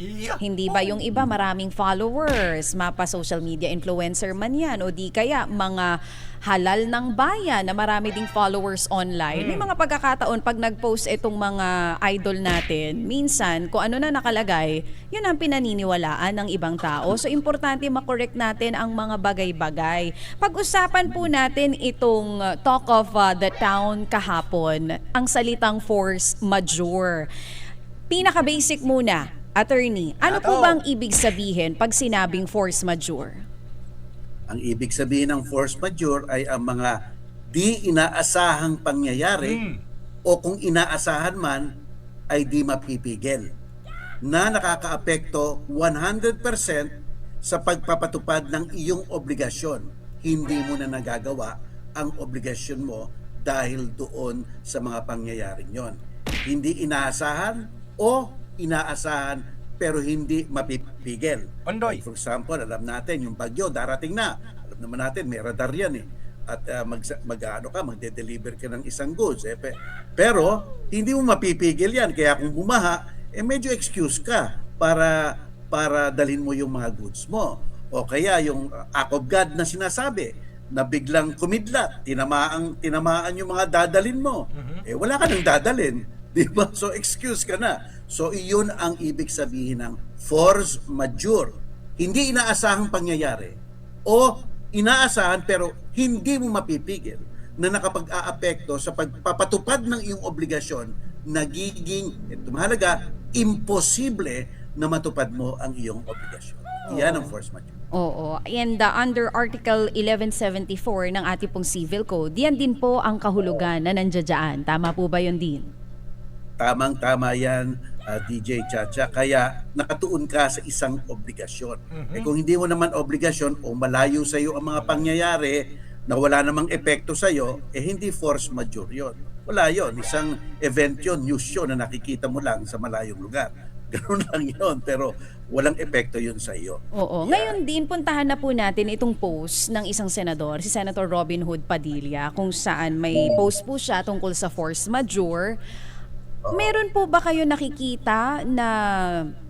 Yeah. Hindi ba yung iba maraming followers, mapa social media influencer man yan, o di kaya mga halal ng bayan na marami ding followers online. May mga pagkakataon pag nag-post itong mga idol natin, minsan kung ano na nakalagay, yun ang pinaniniwalaan ng ibang tao. So importante makorek natin ang mga bagay-bagay. Pag-usapan po natin itong talk of the town kahapon, ang salitang force majeure. Pinaka-basic muna, attorney, ano po bang ibig sabihin pag sinabing force majeure? Ang ibig sabihin ng force majeure ay ang mga di inaasahang pangyayari o kung inaasahan man ay di mapipigil na nakakaapekto 100% sa pagpapatupad ng iyong obligasyon. Hindi mo na nagagawa ang obligasyon mo dahil doon sa mga pangyayaring yon. Hindi inaasahan o inaasahan pero hindi mapipigil. Ondoy. For example, alam natin yung bagyo darating na. Alam naman natin may radar yan eh. At magde-deliver ka ng isang goods pero hindi mo mapipigil yan. Kaya kung bumaha, medyo excuse ka para dalhin mo yung mga goods mo. O kaya yung act of God na sinasabi na biglang kumidlat, tinamaan yung mga dadalin mo. Wala ka nang dadalin. Di ba? So excuse ka na. So iyon ang ibig sabihin ng force majeure. Hindi inaasahang pangyayari o inaasahan pero hindi mo mapipigil na nakapag-aapekto sa pagpapatupad ng iyong obligasyon, nagiging, ito mahalaga, imposible na matupad mo ang iyong obligasyon. Yan ang force majeure. Oo. And under Article 1174 ng ating pong Civil Code, yan din po ang kahulugan na nandiyan. Tama po ba yun din? Tamang-tama yan, DJ Chacha. Kaya nakatuon ka sa isang obligasyon. Kung hindi mo naman obligasyon o malayo sa iyo ang mga pangyayari na wala namang epekto sa iyo, hindi force majeure yun. Wala yun. Isang event yun, news yun na nakikita mo lang sa malayong lugar. Ganun lang yun. Pero walang epekto yun sa iyo. Oo. Ngayon din, puntahan na po natin itong post ng isang senador, si Senator Robin Hood Padilla, kung saan may post po siya tungkol sa force majeure. Meron po ba kayo nakikita na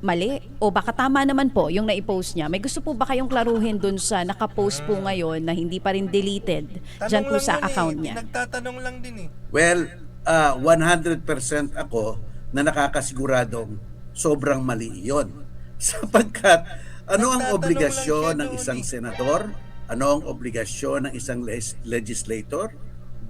mali? O baka tama naman po yung naipost niya? May gusto po ba kayong klaruhin dun sa nakapost po ngayon na hindi pa rin deleted dyan po sa account niya? Nagtatanong lang din eh. Well, 100% ako na nakakasiguradong sobrang mali iyon. Sapagkat ano ang obligasyon ng isang senador? Ano ang obligasyon ng isang legislator?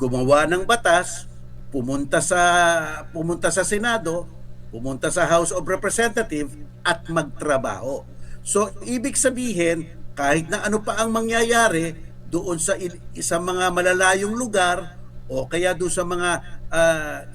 Gumawa ng batas, pumunta sa Senado, pumunta sa House of Representatives at magtrabaho. So ibig sabihin, kahit na ano pa ang mangyayari doon sa mga malalayong lugar o kaya doon sa mga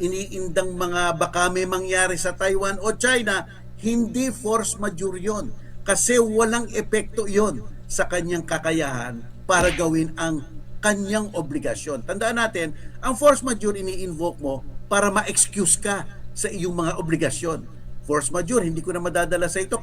iniindang mga baka may mangyari sa Taiwan o China, hindi force majeure yun. Kasi walang epekto yon sa kanyang kakayahan para gawin ang kanyang obligasyon. Tandaan natin, ang force majeure ini-invoke mo para ma-excuse ka sa iyong mga obligasyon. Force majeure, hindi ko na madadala sa ito.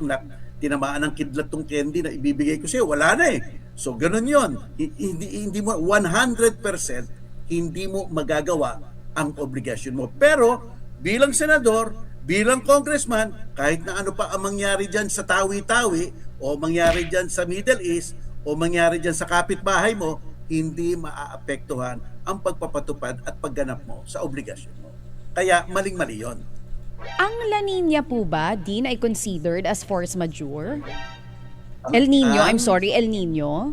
Tinamaan ng kidlat tong candy na ibibigay ko sa'yo. Wala na eh. So, ganun yon. Hindi mo, 100% hindi mo magagawa ang obligasyon mo. Pero, bilang senador, bilang congressman, kahit na ano pa ang mangyari dyan sa Tawi-Tawi, o mangyari dyan sa Middle East, o mangyari dyan sa kapitbahay mo, hindi maaapektuhan ang pagpapatupad at pagganap mo sa obligasyon mo. Kaya maling-mali yun. Ang La Nina po ba din ay considered as force majeure? El Nino, El Nino?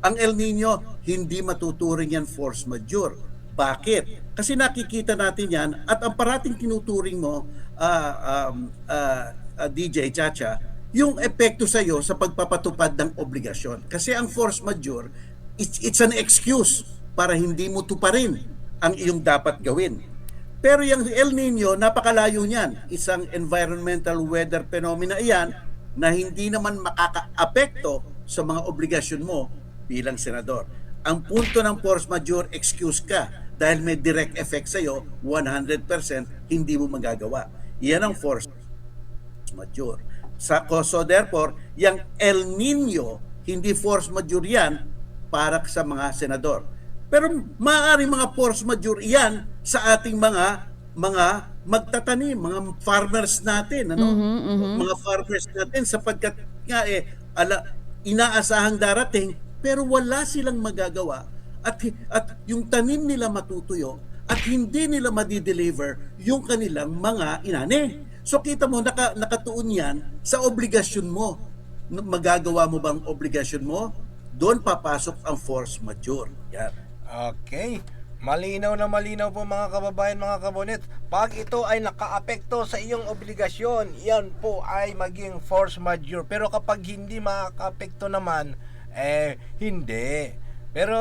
Ang El Nino, hindi matuturing yan force majeure. Bakit? Kasi nakikita natin yan at ang parating tinuturing mo, DJ Chacha, yung epekto sa iyo sa pagpapatupad ng obligasyon. Kasi ang force majeure, it's an excuse para hindi mo tuparin ang iyong dapat gawin. Pero yung El Nino, napakalayo niyan. Isang environmental weather phenomena iyan na hindi naman makakaapekto sa mga obligasyon mo bilang senador. Ang punto ng force majeure, excuse ka dahil may direct effect sa iyo, 100% hindi mo magagawa. Iyan ang force majeure. So therefore, yung El Nino, hindi force majeure yan para sa mga senador. Pero maaaring mga force majeure iyan sa ating mga magtatanim, mga farmers natin, ano? Mga farmers natin sapagkat nga inaasahang darating pero wala silang magagawa at yung tanim nila matutuyo at hindi nila madideliver yung kanilang mga inani. So kita mo nakatuon yan sa obligasyon mo. Magagawa mo bang obligasyon mo? Doon papasok ang force majeure. Yan. Okay. Malinaw na malinaw po mga kababayan, mga kabonet. Pag ito ay nakaapekto sa iyong obligasyon, yan po ay maging force majeure. Pero kapag hindi makaapekto naman, hindi. Pero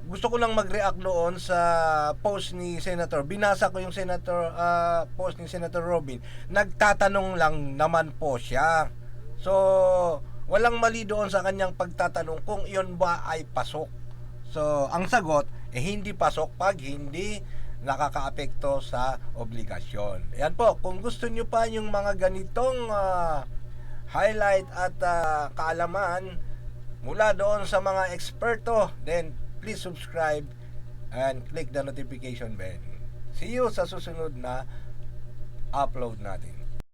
gusto ko lang mag-react doon sa post ni Senator. Binasa ko yung post ni Senator Robin. Nagtatanong lang naman po siya. So, walang mali doon sa kanyang pagtatanong kung iyon ba ay pasok. So, ang sagot, hindi pasok pag hindi nakakaapekto sa obligasyon. Ayan po, kung gusto nyo pa yung mga ganitong highlight at kaalaman mula doon sa mga eksperto, then please subscribe and click the notification bell. See you sa susunod na upload natin.